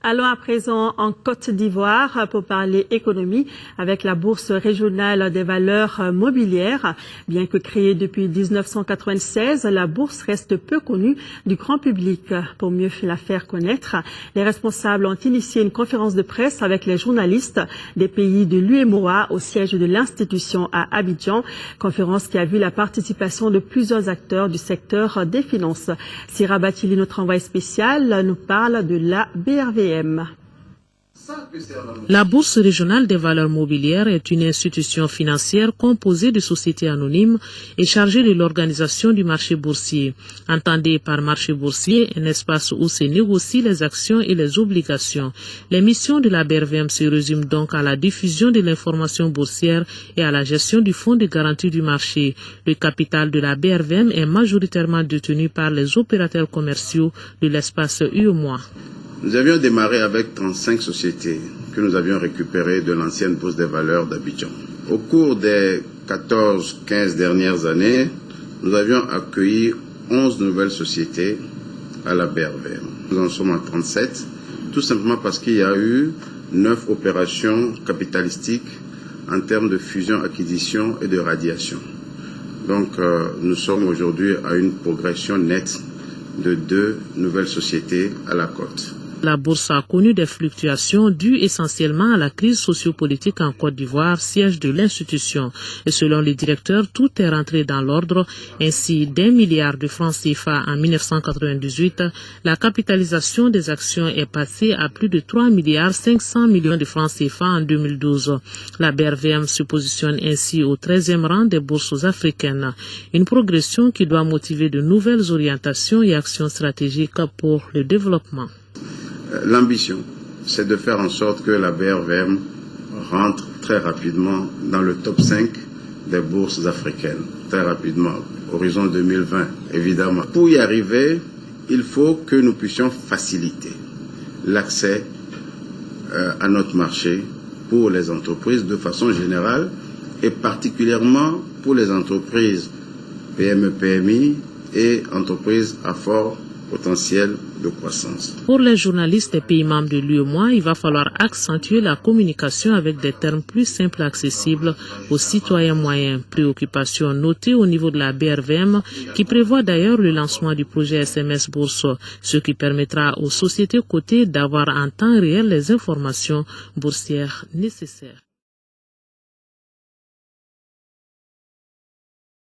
Allons à présent en Côte d'Ivoire pour parler économie avec la Bourse régionale des valeurs mobilières. Bien que créée depuis 1996, la bourse reste peu connue du grand public. Pour mieux la faire connaître, les responsables ont initié une conférence de presse avec les journalistes des pays de l'UEMOA au siège de l'institution à Abidjan. Conférence qui a vu la participation de plusieurs acteurs du secteur des finances. Sira Batili, notre envoyé spécial, nous parle de la BRVM. La Bourse régionale des valeurs mobilières est une institution financière composée de sociétés anonymes et chargée de l'organisation du marché boursier. Entendez par marché boursier un espace où se négocient les actions et les obligations. Les missions de la BRVM se résument donc à la diffusion de l'information boursière et à la gestion du fonds de garantie du marché. Le capital de la BRVM est majoritairement détenu par les opérateurs commerciaux de l'espace UEMOA. Nous avions démarré avec 35 sociétés que nous avions récupérées de l'ancienne Bourse des valeurs d'Abidjan. Au cours des 14-15 dernières années, nous avions accueilli 11 nouvelles sociétés à la BRVM. Nous en sommes à 37, tout simplement parce qu'il y a eu 9 opérations capitalistiques en termes de fusion, acquisition et de radiation. Donc nous sommes aujourd'hui à une progression nette de 2 nouvelles sociétés à la cote. La bourse a connu des fluctuations dues essentiellement à la crise sociopolitique en Côte d'Ivoire, siège de l'institution. Et selon les directeurs, tout est rentré dans l'ordre. Ainsi, d'1 milliard de francs CFA en 1998, la capitalisation des actions est passée à plus de 3 milliards 500 millions de francs CFA en 2012. La BRVM se positionne ainsi au 13e rang des bourses africaines. Une progression qui doit motiver de nouvelles orientations et actions stratégiques pour le développement. L'ambition, c'est de faire en sorte que la BRVM rentre très rapidement dans le top 5 des bourses africaines. Très rapidement, horizon 2020, évidemment. Pour y arriver, il faut que nous puissions faciliter l'accès à notre marché pour les entreprises de façon générale et particulièrement pour les entreprises PME-PMI et entreprises à fort potentiel de croissance. Pour les journalistes des pays membres de l'UEMOA, il va falloir accentuer la communication avec des termes plus simples et accessibles aux citoyens moyens. Préoccupation notée au niveau de la BRVM qui prévoit d'ailleurs le lancement du projet SMS Bourse, ce qui permettra aux sociétés cotées d'avoir en temps réel les informations boursières nécessaires.